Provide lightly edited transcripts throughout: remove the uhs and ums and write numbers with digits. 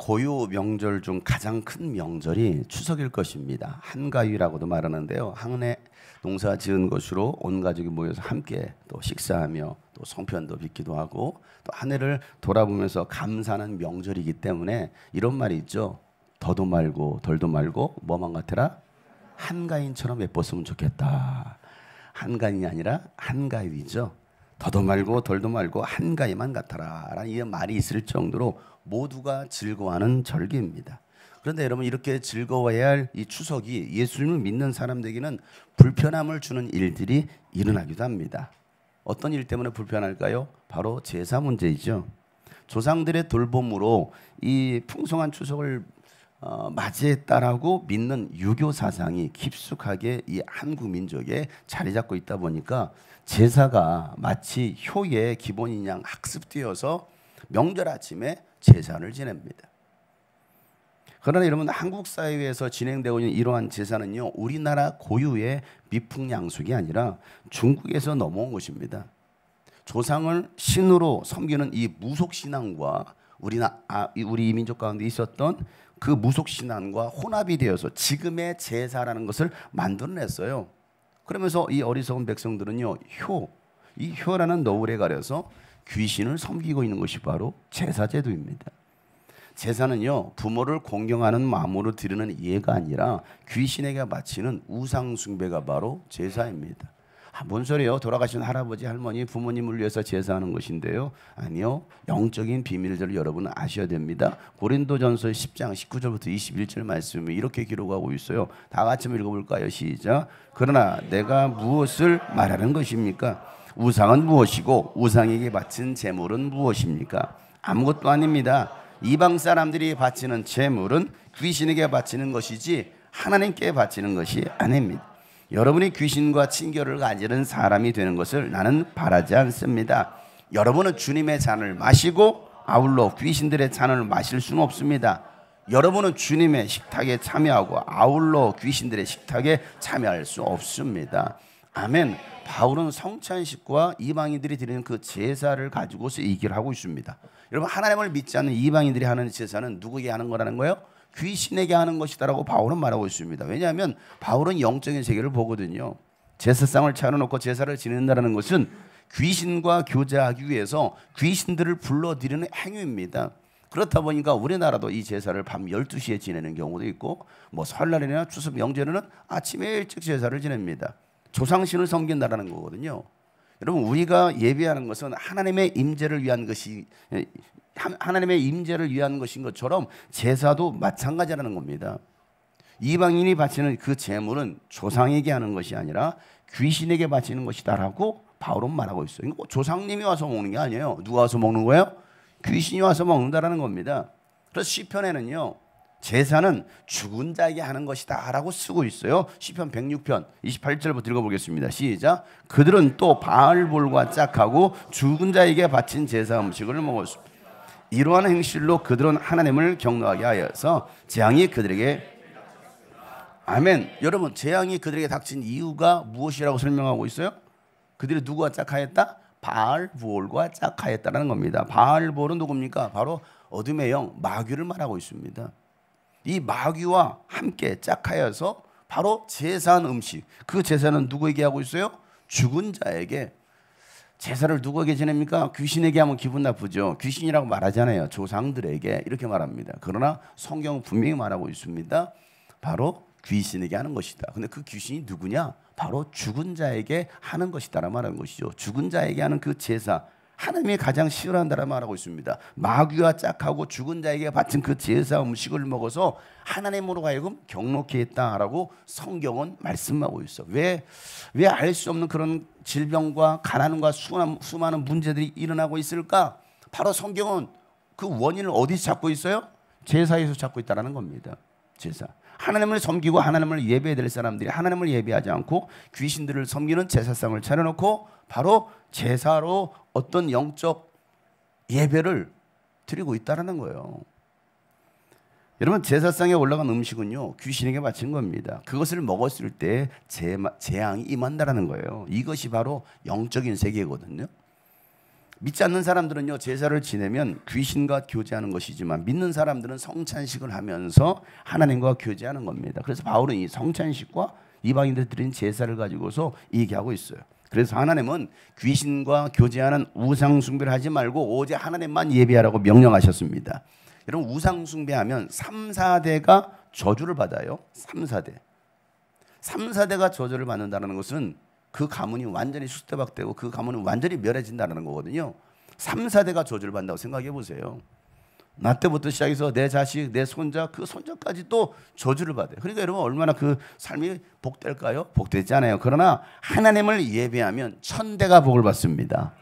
고유 명절 중 가장 큰 명절이 추석일 것입니다. 한가위라고도 말하는데요. 한해 농사 지은 곳으로 온 가족이 모여서 함께 또 식사하며 또 송편도 빚기도 하고 또 한 해를 돌아보면서 감사하는 명절이기 때문에 이런 말이 있죠. 더도 말고 덜도 말고 뭐만 같아라? 한가인처럼 예뻤으면 좋겠다. 한가인이 아니라 한가위죠. 더도 말고 덜도 말고 한가위만 같아라 라는 이 말이 있을 정도로 모두가 즐거워하는 절기입니다. 그런데 여러분, 이렇게 즐거워해야 할 이 추석이 예수님을 믿는 사람들에게는 불편함을 주는 일들이 일어나기도 합니다. 어떤 일 때문에 불편할까요? 바로 제사 문제이죠. 조상들의 돌봄으로 이 풍성한 추석을 맞이했다라고 믿는 유교 사상이 깊숙하게 이 한국 민족에 자리 잡고 있다 보니까 제사가 마치 효의 기본인 양 학습되어서 명절 아침에 제사를 지냅니다. 그러나 여러분, 한국 사회에서 진행되고 있는 이러한 제사는요, 우리나라 고유의 미풍양속이 아니라 중국에서 넘어온 것입니다. 조상을 신으로 섬기는 이 무속신앙과 우리 민족 가운데 있었던 그 무속신앙과 혼합이 되어서 지금의 제사라는 것을 만들어냈어요. 그러면서 이 어리석은 백성들은요, 이 효라는 너울에 가려서 귀신을 섬기고 있는 것이 바로 제사제도입니다. 제사는요, 부모를 공경하는 마음으로 드리는 예가 아니라 귀신에게 바치는 우상 숭배가 바로 제사입니다. 뭔 소리예요? 돌아가신 할아버지 할머니 부모님을 위해서 제사하는 것인데요. 아니요, 영적인 비밀들을 여러분은 아셔야 됩니다. 고린도전서 10장 19절부터 21절 말씀이 이렇게 기록하고 있어요. 다 같이 한번 읽어볼까요? 시작. 그러나 내가 무엇을 말하는 것입니까? 우상은 무엇이고 우상에게 바친 제물은 무엇입니까? 아무것도 아닙니다. 이방 사람들이 바치는 제물은 귀신에게 바치는 것이지 하나님께 바치는 것이 아닙니다. 여러분이 귀신과 친교를 가지는 사람이 되는 것을 나는 바라지 않습니다. 여러분은 주님의 잔을 마시고 아울러 귀신들의 잔을 마실 수는 없습니다. 여러분은 주님의 식탁에 참여하고 아울러 귀신들의 식탁에 참여할 수 없습니다. 아멘. 바울은 성찬식과 이방인들이 드리는 그 제사를 가지고서 얘기를 하고 있습니다. 여러분, 하나님을 믿지 않는 이방인들이 하는 제사는 누구에게 하는 거라는 거예요? 귀신에게 하는 것이다라고 바울은 말하고 있습니다. 왜냐하면 바울은 영적인 세계를 보거든요. 제사상을 차려놓고 제사를 지낸다는 것은 귀신과 교제하기 위해서 귀신들을 불러들이는 행위입니다. 그렇다 보니까 우리나라도 이 제사를 밤 12시에 지내는 경우도 있고, 뭐 설날이나 추석 명절에는 아침에 일찍 제사를 지냅니다. 조상신을 섬긴다라는 거거든요. 여러분, 우리가 예배하는 것은 하나님의 임재를 위한 것인 것처럼 제사도 마찬가지라는 겁니다. 이방인이 바치는 그 제물은 조상에게 하는 것이 아니라 귀신에게 바치는 것이다라고 바울은 말하고 있어요. 조상님이 와서 먹는 게 아니에요. 누가 와서 먹는 거예요? 귀신이 와서 먹는다라는 겁니다. 그래서 시편에는요, 제사는 죽은 자에게 하는 것이다 라고 쓰고 있어요. 시편 106편 28절부터 읽어보겠습니다. 시작. 그들은 또 바알볼과 짝하고 죽은 자에게 바친 제사 음식을 먹었습니다. 이러한 행실로 그들은 하나님을 경노하게 하여서 재앙이 그들에게, 아멘. 여러분, 재앙이 그들에게 닥친 이유가 무엇이라고 설명하고 있어요? 그들이 누구와 짝하였다? 바알볼과 짝하였다라는 겁니다. 바알볼은 누굽니까? 바로 어둠의 영 마귀를 말하고 있습니다. 이 마귀와 함께 짝하여서 바로 제사한 음식, 그 제사는 누구에게 하고 있어요? 죽은 자에게. 제사를 누구에게 지냅니까? 귀신에게 하면 기분 나쁘죠. 귀신이라고 말하잖아요. 조상들에게 이렇게 말합니다. 그러나 성경은 분명히 말하고 있습니다. 바로 귀신에게 하는 것이다. 근데 그 귀신이 누구냐? 바로 죽은 자에게 하는 것이다라 말하는 것이죠. 죽은 자에게 하는 그 제사, 하나님이 가장 싫어한다라 말하고 있습니다. 마귀와 짝하고 죽은 자에게 바친 그 제사 음식을 먹어서 하나님으로 하여금 경록케 했다라고 성경은 말씀하고 있어. 왜 알 수 없는 그런 질병과 가난과 수많은 문제들이 일어나고 있을까? 바로 성경은 그 원인을 어디서 찾고 있어요? 제사에서 찾고 있다는 겁니다. 제사. 하나님을 섬기고 하나님을 예배해야 될 사람들이 하나님을 예배하지 않고 귀신들을 섬기는 제사상을 차려놓고 바로 제사로 어떤 영적 예배를 드리고 있다는 거예요. 여러분, 제사상에 올라간 음식은요, 귀신에게 바친 겁니다. 그것을 먹었을 때 재앙이 임한다는 거예요. 이것이 바로 영적인 세계거든요. 믿지 않는 사람들은요, 제사를 지내면 귀신과 교제하는 것이지만 믿는 사람들은 성찬식을 하면서 하나님과 교제하는 겁니다. 그래서 바울은 이 성찬식과 이방인들 드린 제사를 가지고서 얘기하고 있어요. 그래서 하나님은 귀신과 교제하는 우상 숭배를 하지 말고 오직 하나님만 예배하라고 명령하셨습니다. 여러분, 우상 숭배하면 3, 4대가 저주를 받아요. 3, 4대. 3, 4대가 저주를 받는다는 것은 그 가문이 완전히 수태박되고 그 가문은 완전히 멸해진다는 거거든요. 3, 4대가 저주를 받는다고 생각해 보세요. 나 때부터 시작해서 내 자식, 내 손자, 그 손자까지 또 저주를 받아요. 그러니까 여러분, 얼마나 그 삶이 복될까요? 복되지 않아요. 그러나 하나님을 예배하면 1000대가 복을 받습니다.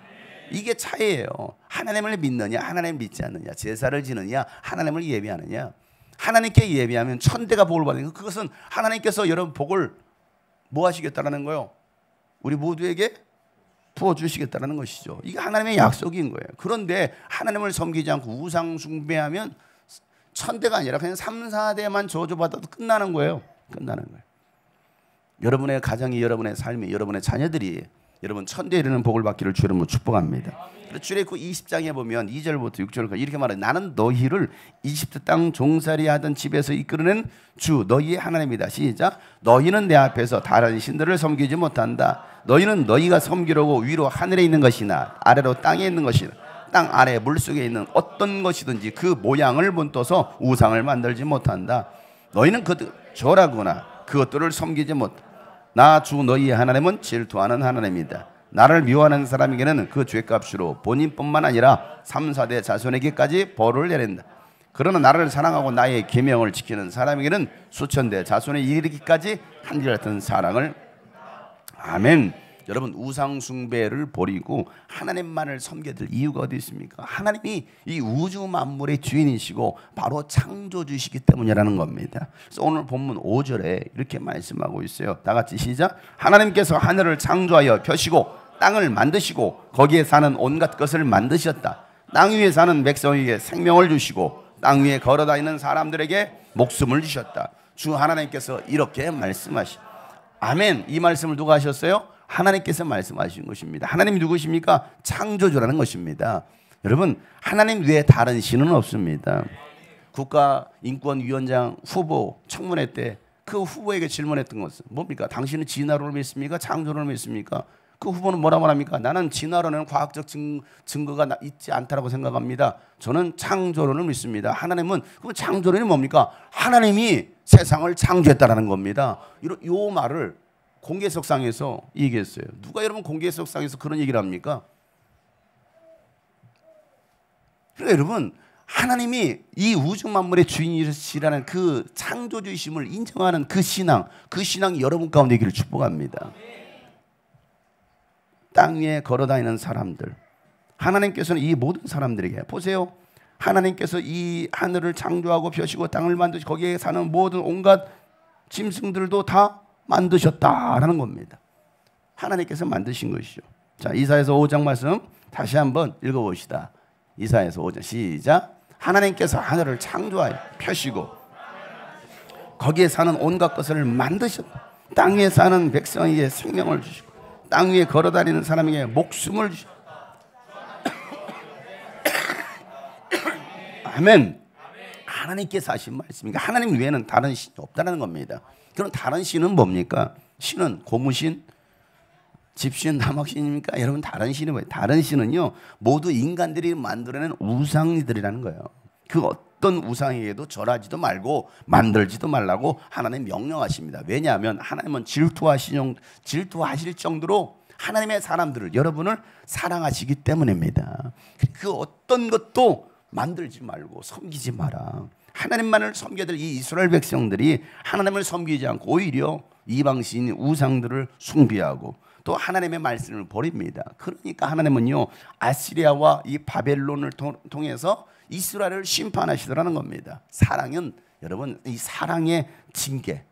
이게 차이예요. 하나님을 믿느냐, 하나님을 믿지 않느냐, 제사를 지느냐, 하나님을 예배하느냐. 하나님께 예배하면 1000대가 복을 받는 거. 그것은 하나님께서 여러분 복을 뭐 하시겠다라는 거예요? 우리 모두에게 부어주시겠다는 것이죠. 이게 하나님의 약속인 거예요. 그런데 하나님을 섬기지 않고 우상 숭배하면 1000대가 아니라 그냥 3, 4대만 저주받아도 끝나는 거예요. 끝나는 거예요. 여러분의 가정이, 여러분의 삶이, 여러분의 자녀들이 여러분 1000대 이르는 복을 받기를 주 이름으로 축복합니다. 출애굽 20장에 보면 2절부터 6절까지 이렇게 말해요. 나는 너희를 이집트 땅 종살이 하던 집에서 이끌어낸 주 너희의 하나님이다. 시작. 너희는 내 앞에서 다른 신들을 섬기지 못한다. 너희는 너희가 섬기려고 위로 하늘에 있는 것이나 아래로 땅에 있는 것이나 땅 아래 물속에 있는 어떤 것이든지 그 모양을 본떠서 우상을 만들지 못한다. 너희는 그들 절하거나 그것들을 섬기지 못한다. 나 주 너희의 하나님은 질투하는 하나님이다. 나를 미워하는 사람에게는 그 죄값으로 본인뿐만 아니라 3, 4대 자손에게까지 벌을 내린다. 그러나 나를 사랑하고 나의 계명을 지키는 사람에게는 수천대 자손에 이르기까지 한결같은 사랑을. 아멘. 여러분, 우상 숭배를 버리고 하나님만을 섬겨야 될 이유가 어디 있습니까? 하나님이 이 우주 만물의 주인이시고 바로 창조주시기 때문이라는 겁니다. 그래서 오늘 본문 5절에 이렇게 말씀하고 있어요. 다 같이 시작. 하나님께서 하늘을 창조하여 펴시고 땅을 만드시고 거기에 사는 온갖 것을 만드셨다. 땅 위에 사는 백성에게 생명을 주시고 땅 위에 걸어다니는 사람들에게 목숨을 주셨다. 주 하나님께서 이렇게 말씀하시. 아멘. 이 말씀을 누가 하셨어요? 하나님께서 말씀하신 것입니다. 하나님이 누구십니까? 창조주라는 것입니다. 여러분, 하나님 외에 다른 신은 없습니다. 국가인권위원장 후보 청문회 때 그 후보에게 질문했던 것은 뭡니까? 당신은 진화론을 믿습니까? 창조론을 믿습니까? 그 후보는 뭐라고 말합니까? 나는 진화론은 과학적 증거가 있지 않다고 생각합니다. 저는 창조론을 믿습니다. 하나님은, 그럼 창조론이 뭡니까? 하나님이 세상을 창조했다라는 겁니다. 이 말을 공개석상에서 얘기했어요. 누가 여러분 공개석상에서 그런 얘기를 합니까? 그러니까 여러분, 하나님이 이 우주 만물의 주인이시라는 그 창조주이심을 인정하는 그 신앙이 여러분 가운데 있기를 축복합니다. 땅 위에 걸어다니는 사람들, 하나님께서는 이 모든 사람들에게 보세요. 하나님께서 이 하늘을 창조하고 펴시고 땅을 만드시고 거기에 사는 모든 온갖 짐승들도 다 만드셨다라는 겁니다. 하나님께서 만드신 것이죠. 자, 이사야서 5장 말씀 다시 한번 읽어봅시다. 이사야서 5장 시작. 하나님께서 하늘을 창조하여 펴시고 거기에 사는 온갖 것을 만드셨다. 땅에 사는 백성에게 생명을 주시고 땅 위에 걸어다니는 사람에게 목숨을 주시고. 아멘. 하나님께서 하신 말씀이니까 하나님 외에는 다른 신이 없다는 겁니다. 그럼 다른 신은 뭡니까? 신은 고무신, 집신, 나막신입니까? 여러분, 다른 신이 뭐예요? 다른 신은요, 모두 인간들이 만들어낸 우상들이라는 거예요. 그 어떤 우상에게도 절하지도 말고 만들지도 말라고 하나님 명령하십니다. 왜냐하면 하나님은 질투하실 정도로 하나님의 사람들을, 여러분을 사랑하시기 때문입니다. 그 어떤 것도 만들지 말고 섬기지 마라. 하나님만을 섬겨야 될 이 이스라엘 백성들이 하나님을 섬기지 않고 오히려 이방신 우상들을 숭배하고 또 하나님의 말씀을 버립니다. 그러니까 하나님은요, 아시리아와 이 바벨론을 통해서 이스라엘을 심판하시더라는 겁니다. 사랑은 여러분, 이 사랑의 징계,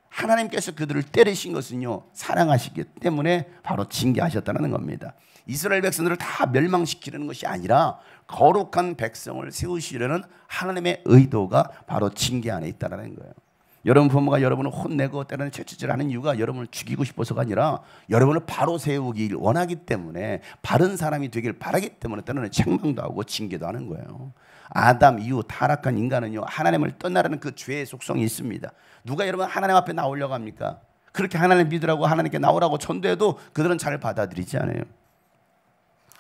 하나님께서 그들을 때리신 것은요, 사랑하시기 때문에 바로 징계하셨다는 겁니다. 이스라엘 백성들을 다 멸망시키려는 것이 아니라 거룩한 백성을 세우시려는 하나님의 의도가 바로 징계 안에 있다는 거예요. 여러분 부모가 여러분을 혼내고 때로는 채찍질하는 이유가 여러분을 죽이고 싶어서가 아니라 여러분을 바로 세우길 원하기 때문에, 바른 사람이 되길 바라기 때문에 때로는 책망도 하고 징계도 하는 거예요. 아담 이후 타락한 인간은요, 하나님을 떠나라는 그 죄의 속성이 있습니다. 누가 여러분 하나님 앞에 나오려고 합니까? 그렇게 하나님 믿으라고 하나님께 나오라고 전도해도 그들은 잘 받아들이지 않아요.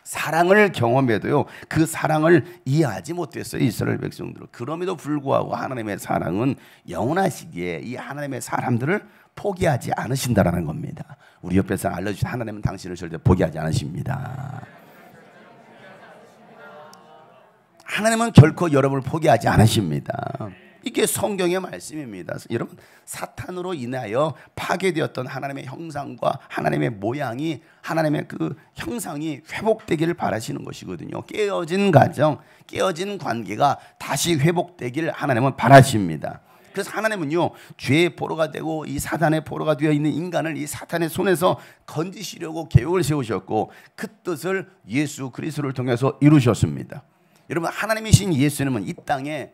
사랑을 경험해도요, 그 사랑을 이해하지 못했어요, 이스라엘 백성들은. 그럼에도 불구하고 하나님의 사랑은 영원하시기에 이 하나님의 사람들을 포기하지 않으신다라는 겁니다. 우리 옆에서 알려주신 하나님은 당신을 절대 포기하지 않으십니다. 하나님은 결코 여러분을 포기하지 않으십니다. 이게 성경의 말씀입니다. 여러분, 사탄으로 인하여 파괴되었던 하나님의 형상과 하나님의 모양이, 하나님의 그 형상이 회복되기를 바라시는 것이거든요. 깨어진 가정, 깨어진 관계가 다시 회복되길 하나님은 바라십니다. 그래서 하나님은요, 죄의 포로가 되고 이 사탄의 포로가 되어 있는 인간을 이 사탄의 손에서 건지시려고 계획을 세우셨고, 그 뜻을 예수 그리스도를 통해서 이루셨습니다. 여러분, 하나님이신 예수님은 이 땅에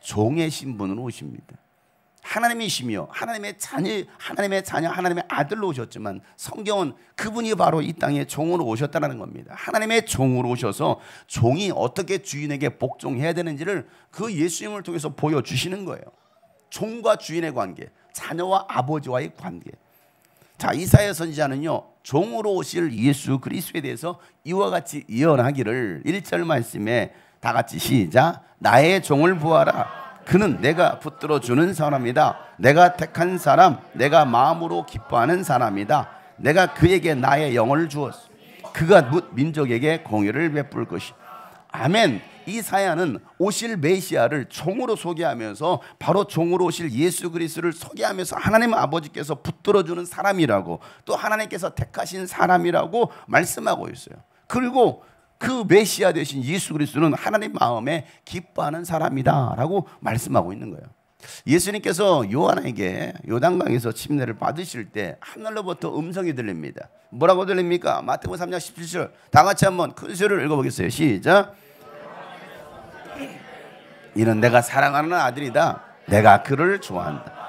종의 신분으로 오십니다. 하나님이시며 하나님의 자녀, 하나님의 아들로 오셨지만 성경은 그분이 바로 이 땅에 종으로 오셨다는 겁니다. 하나님의 종으로 오셔서 종이 어떻게 주인에게 복종해야 되는지를 그 예수님을 통해서 보여주시는 거예요. 종과 주인의 관계, 자녀와 아버지와의 관계. 자, 이사야 선지자는요, 종으로 오실 예수 그리스도에 대해서 이와 같이 예언하기를 1절 말씀에 다 같이 시작. 나의 종을 보아라. 그는 내가 붙들어 주는 사람이다. 내가 택한 사람, 내가 마음으로 기뻐하는 사람이다. 내가 그에게 나의 영을 주었어. 그가 뭇 민족에게 공의를 베풀 것이. 아멘. 이사야는 오실 메시아를 종으로 소개하면서 바로 종으로 오실 예수 그리스도를 소개하면서 하나님 아버지께서 붙들어 주는 사람이라고, 또 하나님께서 택하신 사람이라고 말씀하고 있어요. 그리고 그 메시아 되신 예수 그리스도는 하나님 마음에 기뻐하는 사람이다 라고 말씀하고 있는 거예요. 예수님께서 요한에게 요단강에서 침례를 받으실 때 하늘로부터 음성이 들립니다. 뭐라고 들립니까? 마태복음 3장 17절 다 같이 한번 큰 소리를 읽어보겠어요. 시작. 이는 내가 사랑하는 아들이다. 내가 그를 좋아한다.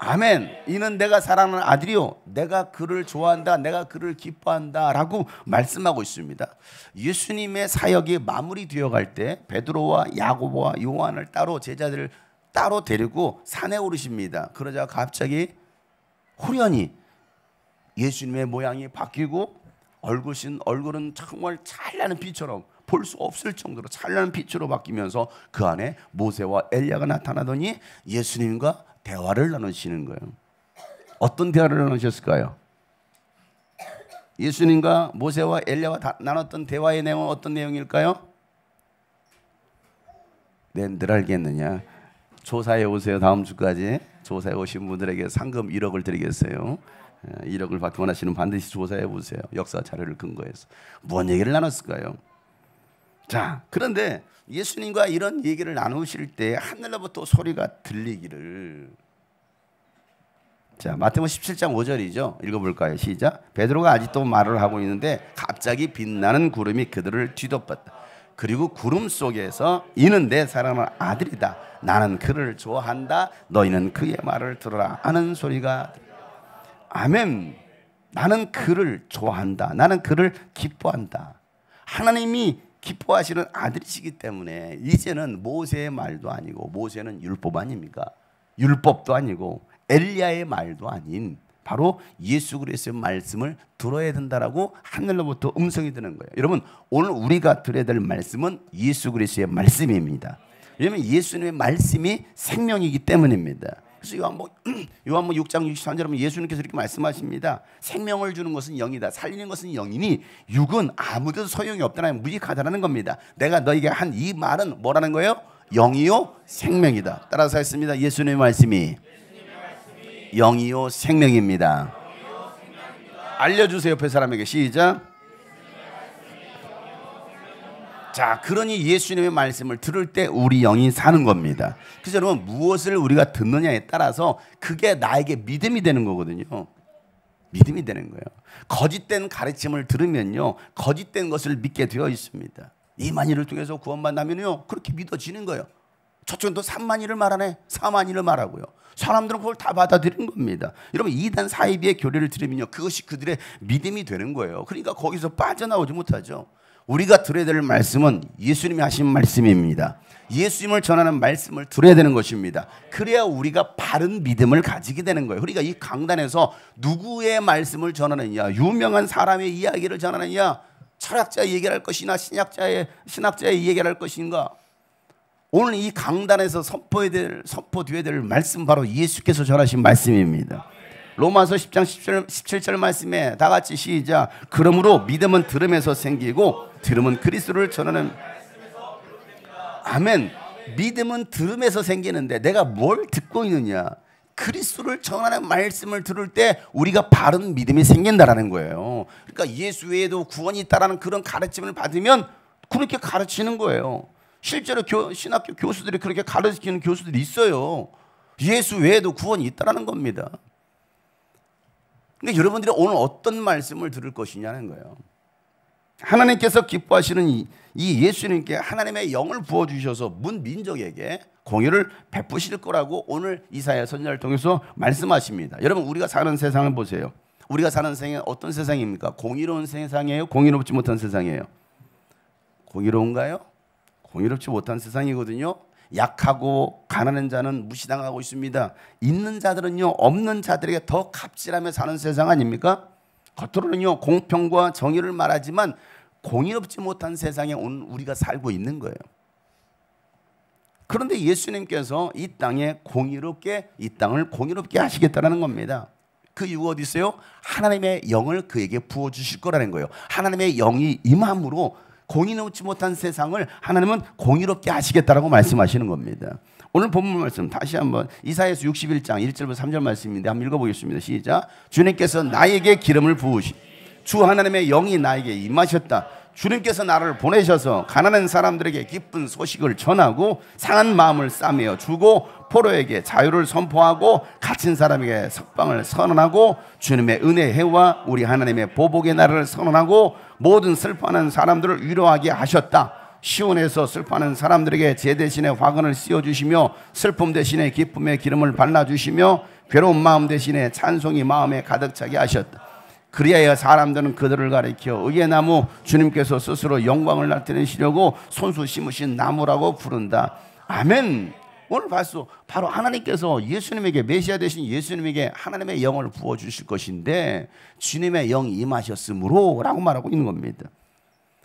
아멘. 이는 내가 사랑하는 아들이요, 내가 그를 좋아한다, 내가 그를 기뻐한다 라고 말씀하고 있습니다. 예수님의 사역이 마무리되어 갈 때 베드로와 야고보와 요한을 따로, 제자들을 따로 데리고 산에 오르십니다. 그러자 갑자기 호련히 예수님의 모양이 바뀌고 얼굴은 정말 찬란한 빛처럼, 볼 수 없을 정도로 찬란한 빛으로 바뀌면서 그 안에 모세와 엘리야가 나타나더니 예수님과 대화를 나누시는 거예요. 어떤 대화를 나누셨을까요? 예수님과 모세와 엘리야와 나눴던 대화의 내용은 어떤 내용일까요? 네, 늘 알겠느냐? 조사해 오세요. 다음 주까지 조사해 오신 분들에게 상금 1억을 드리겠어요. 1억을 받기 원하시는 반드시 조사해 보세요. 역사 자료를 근거해서. 무슨 얘기를 나눴을까요? 자, 그런데 예수님과 이런 얘기를 나누실 때 하늘로부터 소리가 들리기를. 자, 마태복음 17장 5절이죠. 읽어볼까요? 시작. 베드로가 아직도 말을 하고 있는데 갑자기 빛나는 구름이 그들을 뒤덮었다. 그리고 구름 속에서 이는 내 사랑하는 아들이다. 나는 그를 좋아한다. 너희는 그의 말을 들어라 하는 소리가. 아멘. 나는 그를 좋아한다. 나는 그를 기뻐한다. 하나님이 기뻐하시는 아들이시기 때문에 이제는 모세의 말도 아니고, 모세는 율법 아닙니까? 율법도 아니고 엘리야의 말도 아닌 바로 예수 그리스도의 말씀을 들어야 된다라고 하늘로부터 음성이 드는 거예요. 여러분, 오늘 우리가 들어야 될 말씀은 예수 그리스도의 말씀입니다. 왜냐하면 예수님의 말씀이 생명이기 때문입니다. 그래서 요한복음 6장 63절에 예수님께서 이렇게 말씀하십니다. 생명을 주는 것은 영이다. 살리는 것은 영이니 육은 아무데도 소용이 없다는, 무익하다는 겁니다. 내가 너에게 한 이 말은 뭐라는 거예요? 영이요 생명이다. 따라서 했습니다. 예수님의 말씀이 영이요 생명입니다. 알려주세요. 옆에 사람에게. 시작. 자, 그러니 예수님의 말씀을 들을 때 우리 영이 사는 겁니다. 그래서 여러분, 무엇을 우리가 듣느냐에 따라서 그게 나에게 믿음이 되는 거거든요. 믿음이 되는 거예요. 거짓된 가르침을 들으면요, 거짓된 것을 믿게 되어 있습니다. 이만희를 통해서 구원받는다면요, 그렇게 믿어지는 거예요. 저쪽은 또 3만 일을 말하네. 4만 일을 말하고요. 사람들은 그걸 다 받아들인 겁니다. 여러분 이단 사이비의 교리를 들으면요, 그것이 그들의 믿음이 되는 거예요. 그러니까 거기서 빠져나오지 못하죠. 우리가 들어야 될 말씀은 예수님이 하신 말씀입니다. 예수님을 전하는 말씀을 들어야 되는 것입니다. 그래야 우리가 바른 믿음을 가지게 되는 거예요. 그러니까 이 강단에서 누구의 말씀을 전하느냐, 유명한 사람의 이야기를 전하느냐, 철학자의 얘기를 할 것이나 신학자의 얘기를 할 것인가. 오늘 이 강단에서 선포되어야 될 말씀, 바로 예수께서 전하신 말씀입니다. 로마서 10장 17절 말씀에 다 같이 시작. 그러므로 믿음은 들음에서 생기고 들음은 그리스도를 전하는. 아멘. 믿음은 들음에서 생기는데 내가 뭘 듣고 있느냐, 그리스도를 전하는 말씀을 들을 때 우리가 바른 믿음이 생긴다라는 거예요. 그러니까 예수 외에도 구원이 있다라는 그런 가르침을 받으면 그렇게 가르치는 거예요. 실제로 신학교 교수들이 그렇게 가르치는 교수들이 있어요. 예수 외에도 구원이 있다라는 겁니다. 그러니까 여러분들이 오늘 어떤 말씀을 들을 것이냐는 거예요. 하나님께서 기뻐하시는 이 예수님께 하나님의 영을 부어주셔서 문 민족에게 공의를 베푸실 거라고 오늘 이사야 선지자를 통해서 말씀하십니다. 여러분 우리가 사는 세상을 보세요. 우리가 사는 세상은 어떤 세상입니까? 공의로운 세상이에요? 공의롭지 못한 세상이에요? 공의로운가요? 공의롭지 못한 세상이거든요. 약하고 가난한 자는 무시당하고 있습니다. 있는 자들은요 없는 자들에게 더 갑질하며 사는 세상 아닙니까? 겉으로는요 공평과 정의를 말하지만 공의롭지 못한 세상에 오늘 우리가 살고 있는 거예요. 그런데 예수님께서 이 땅을 공의롭게 하시겠다는 겁니다. 그 이유가 어디 있어요? 하나님의 영을 그에게 부어주실 거라는 거예요. 하나님의 영이 임함으로 공의롭지 못한 세상을 하나님은 공의롭게 하시겠다라고 말씀하시는 겁니다. 오늘 본문 말씀 다시 한번 이사야서 61장 1절부터 3절 말씀인데 한번 읽어보겠습니다. 시작. 주님께서 나에게 기름을 부으시 주 하나님의 영이 나에게 임하셨다. 주님께서 나를 보내셔서 가난한 사람들에게 기쁜 소식을 전하고 상한 마음을 싸매어 주고 포로에게 자유를 선포하고 갇힌 사람에게 석방을 선언하고 주님의 은혜의 해와 우리 하나님의 보복의 날을 선언하고 모든 슬퍼하는 사람들을 위로하게 하셨다. 시온에서 슬퍼하는 사람들에게 제 대신에 화관을 씌워주시며 슬픔 대신에 기쁨의 기름을 발라주시며 괴로운 마음 대신에 찬송이 마음에 가득 차게 하셨다. 그리하여 사람들은 그들을 가리켜 의의 나무, 주님께서 스스로 영광을 나타내시려고 손수 심으신 나무라고 부른다. 아멘. 오늘 바로 하나님께서 예수님에게, 메시아 되신 예수님에게 하나님의 영을 부어주실 것인데 주님의 영이 임하셨으므로 라고 말하고 있는 겁니다.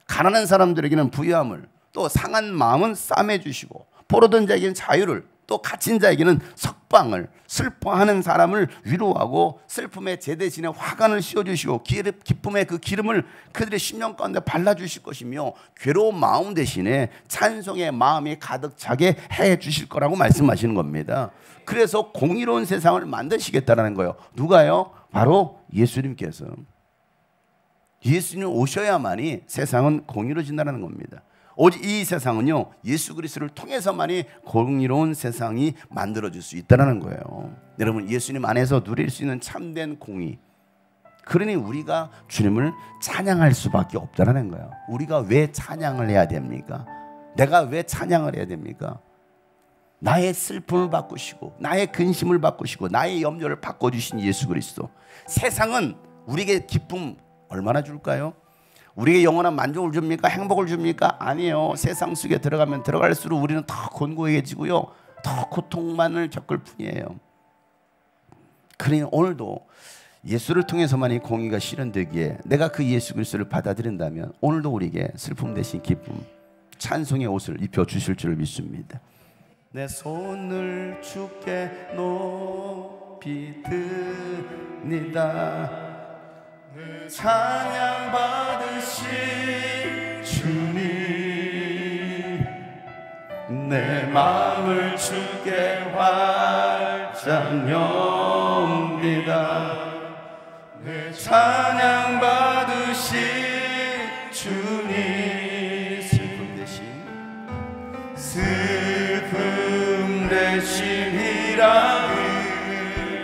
가난한 사람들에게는 부유함을, 또 상한 마음은 싸매주시고 포로된 자에게는 자유를, 또 갇힌 자에게는 석방을, 슬퍼하는 사람을 위로하고 슬픔의 제 대신에 화관을 씌워주시고 기쁨의 그 기름을 그들의 심령 가운데 발라주실 것이며 괴로운 마음 대신에 찬송의 마음이 가득 차게 해주실 거라고 말씀하시는 겁니다. 그래서 공의로운 세상을 만드시겠다는 거예요. 누가요? 바로 예수님께서. 예수님 오셔야만이 세상은 공의로워진다는 겁니다. 오직 이 세상은요 예수 그리스도를 통해서만이 공의로운 세상이 만들어질 수 있다는 거예요. 여러분 예수님 안에서 누릴 수 있는 참된 공의, 그러니 우리가 주님을 찬양할 수밖에 없다는 거예요. 우리가 왜 찬양을 해야 됩니까? 내가 왜 찬양을 해야 됩니까? 나의 슬픔을 바꾸시고 나의 근심을 바꾸시고 나의 염려를 바꿔주신 예수 그리스도. 세상은 우리에게 기쁨 얼마나 줄까요? 우리에게 영원한 만족을 줍니까? 행복을 줍니까? 아니에요. 세상 속에 들어가면 들어갈수록 우리는 더 곤고해지고요, 더 고통만을 겪을 뿐이에요. 그러니 오늘도 예수를 통해서만이 공의가 실현되기에 내가 그 예수 그리스도를 받아들인다면 오늘도 우리에게 슬픔 대신 기쁨, 찬송의 옷을 입혀주실 줄을 믿습니다. 내 손을 주께 높이 드니다. 찬양 받으신 주님, 내 마음을 주께 활짝 엽니다. 내 찬양 받으신 주님, 슬픔 대신이라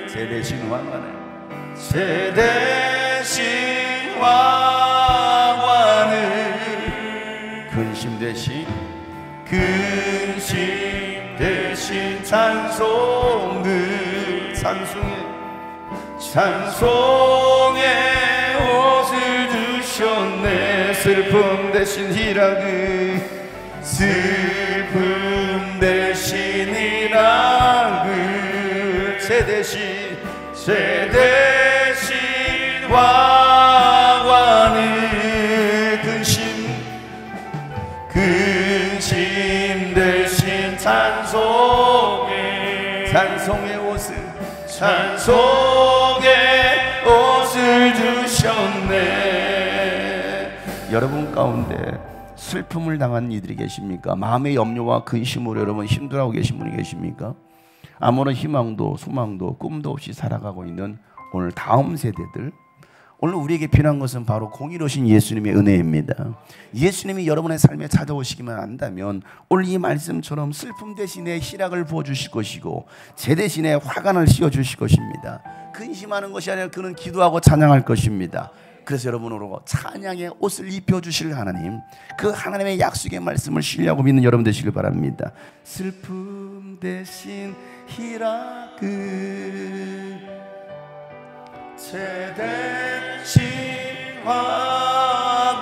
제 대신 왕관을, 제 대신 왕관을, 근심 대신 찬송의 옷을 주셨네. 슬픔 대신 희락을, 슬픔 대신 희락을, 죄 대신 화관을, 근심 대신 찬송의 옷을 주셨네. 여러분 가운데 슬픔을 당한 이들이 계십니까? 마음의 염려와 근심으로 여러분 힘들어하고 계신 분이 계십니까? 아무런 희망도 소망도 꿈도 없이 살아가고 있는 오늘 다음 세대들, 오늘 우리에게 필요한 것은 바로 공의로우신 예수님의 은혜입니다. 예수님이 여러분의 삶에 찾아오시기만 한다면 오늘 이 말씀처럼 슬픔 대신에 희락을 부어주실 것이고, 죄 대신에 화관을 씌워주실 것입니다. 근심하는 것이 아니라 그는 기도하고 찬양할 것입니다. 그래서 여러분으로 찬양의 옷을 입혀주실 하나님, 그 하나님의 약속의 말씀을 신뢰하고 믿는 여러분 되시길 바랍니다. 슬픔 대신 희락을, 죄 대신 화관을,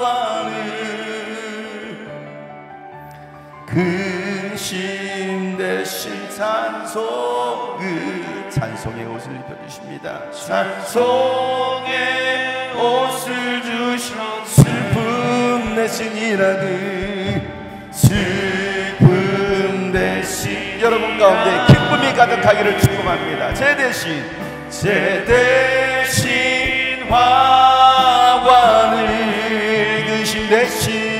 근심 대신 찬송의 옷을 입혀주십니다. 찬송의 옷을 주셔. 슬픔 대신 희락을, 슬픔 대신, 여러분 가운데 기쁨이 가득하기를 축복합니다. 죄 대신 화관을, 근심 대신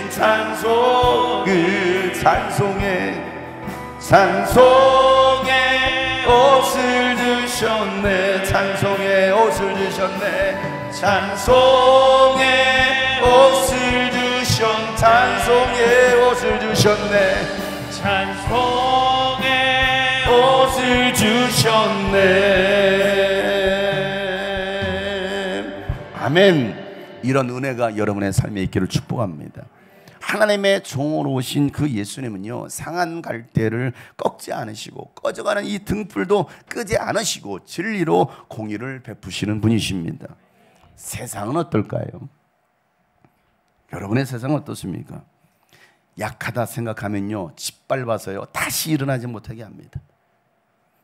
찬송의 옷을 주셨네. 찬송의 옷을 주셨네. 찬송의 옷을 주셨네. 옷을 주셨네. 아멘. 이런 은혜가 여러분의 삶에 있기를 축복합니다. 하나님의 종으로 오신 그 예수님은요, 상한 갈대를 꺾지 않으시고 꺼져가는 이 등불도 끄지 않으시고 진리로 공의를 베푸시는 분이십니다. 세상은 어떨까요? 여러분의 세상은 어떻습니까? 약하다 생각하면요, 짓밟아서요 다시 일어나지 못하게 합니다.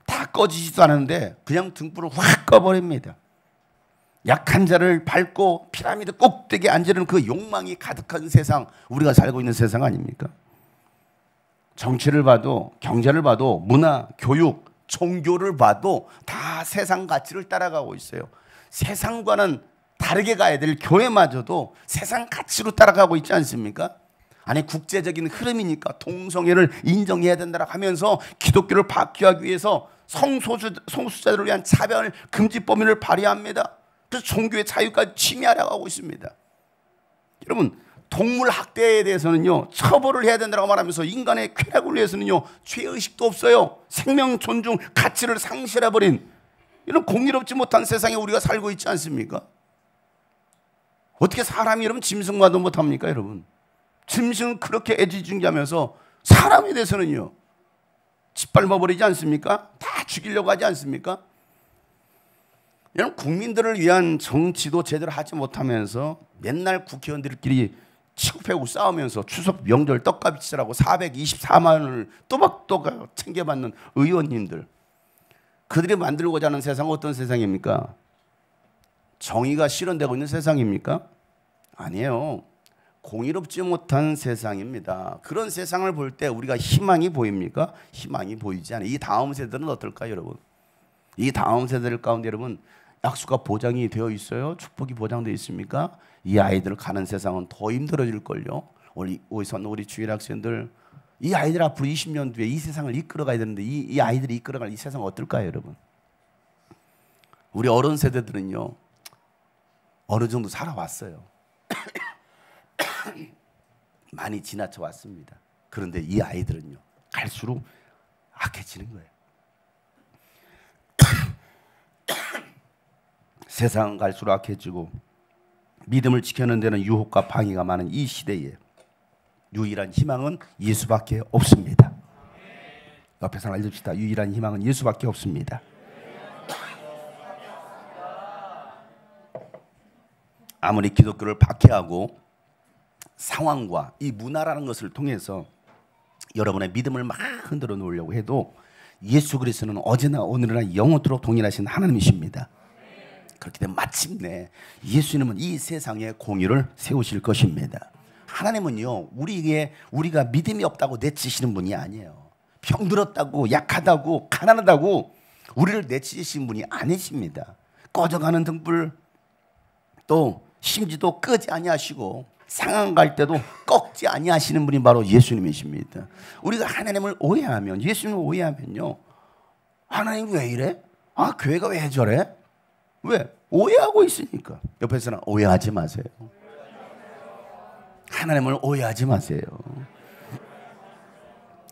다 꺼지지도 않은데 그냥 등불을 확 꺼버립니다. 약한 자를 밟고 피라미드 꼭대기에 앉으려는 그 욕망이 가득한 세상, 우리가 살고 있는 세상 아닙니까? 정치를 봐도, 경제를 봐도, 문화, 교육, 종교를 봐도 다 세상 가치를 따라가고 있어요. 세상과는 다르게 가야 될 교회마저도 세상 가치로 따라가고 있지 않습니까? 아니, 국제적인 흐름이니까 동성애를 인정해야 된다고 하면서 기독교를 박해하기 위해서 성소수자들을 위한 차별 금지 법률을 발의합니다. 그래서 종교의 자유까지 침해하려고 하고 있습니다. 여러분, 동물 학대에 대해서는요 처벌을 해야 된다고 말하면서 인간의 쾌락을 위해서는요 죄의식도 없어요. 생명 존중 가치를 상실해버린 이런 공의롭지 못한 세상에 우리가 살고 있지 않습니까? 어떻게 사람이 여러분 짐승과도 못합니까? 여러분, 짐승은 그렇게 애지중지하면서 사람에 대해서는요 짓밟아버리지 않습니까? 다 죽이려고 하지 않습니까? 이런 국민들을 위한 정치도 제대로 하지 못하면서 옛날 국회의원들끼리 치고 패고 싸우면서 추석 명절 떡값 치라고 424만 원을 또박또박 챙겨받는 의원님들, 그들이 만들고자 하는 세상은 어떤 세상입니까? 정의가 실현되고 있는 세상입니까? 아니에요. 공의롭지 못한 세상입니다. 그런 세상을 볼 때 우리가 희망이 보입니까? 희망이 보이지 않아요. 이 다음 세대는 어떨까요, 여러분? 이 다음 세대들 가운데 여러분 약수가 보장이 되어 있어요? 축복이 보장되어 있습니까? 이 아이들 가는 세상은 더 힘들어질걸요. 우리 주일 학생들, 이 아이들 앞으로 20년 뒤에 이 세상을 이끌어가야 되는데 이 아이들이 이끌어갈 이 세상은 어떨까요, 여러분? 우리 어른 세대들은요 어느 정도 살아왔어요. 많이 지나쳐 왔습니다. 그런데 이 아이들은요 갈수록 악해지는 거예요. 세상은 갈수록 악해지고 믿음을 지켜내는 데는 유혹과 방해가 많은 이 시대에 유일한 희망은 예수밖에 없습니다. 옆에 사람 알려줍시다. 유일한 희망은 예수밖에 없습니다. 아무리 기독교를 박해하고 상황과 이 문화라는 것을 통해서 여러분의 믿음을 막 흔들어 놓으려고 해도 예수 그리스도는 어제나 오늘이나 영원토록 동일하신 하나님이십니다. 그렇기 때문에 마침내 예수님은 이 세상에 공의를 세우실 것입니다. 하나님은요, 우리가 믿음이 없다고 내치시는 분이 아니에요. 병들었다고, 약하다고, 가난하다고 우리를 내치시는 분이 아니십니다. 꺼져가는 등불, 또 심지도 끄지 아니하시고 상한 갈 때도 꺾지 아니하시는 분이 바로 예수님이십니다. 우리가 하나님을 오해하면, 예수님을 오해하면요, 하나님 왜 이래? 아, 교회가 왜 저래? 왜? 오해하고 있으니까. 옆에서는 오해하지 마세요. 하나님을 오해하지 마세요.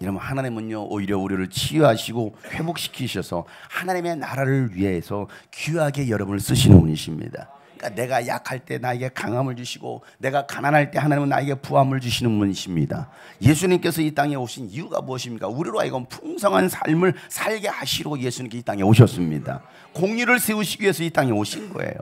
여러분, 하나님은요, 오히려 우리를 치유하시고 회복시키셔서 하나님의 나라를 위해서 귀하게 여러분을 쓰시는 분이십니다. 그러니까 내가 약할 때 나에게 강함을 주시고, 내가 가난할 때 하나님은 나에게 부함을 주시는 분이십니다. 예수님께서 이 땅에 오신 이유가 무엇입니까? 우리로 하여금 풍성한 삶을 살게 하시려고 예수님께 이 땅에 오셨습니다. 공의를 세우시기 위해서 이 땅에 오신 거예요.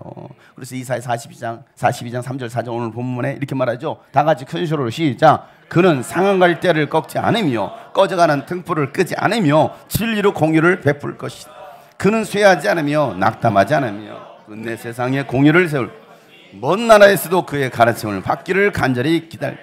그래서 이사야 42장 3절 4절 오늘 본문에 이렇게 말하죠. 다 같이 큰 소리로 시작. 그는 상한 갈 때를 꺾지 않으며 꺼져가는 등불을 끄지 않으며 진리로 공의를 베풀 것이다. 그는 쇠하지 않으며 낙담하지 않으며 끝내 세상에 공의를 세울 먼 나라에서도 그의 가르침을 받기를 간절히 기다려.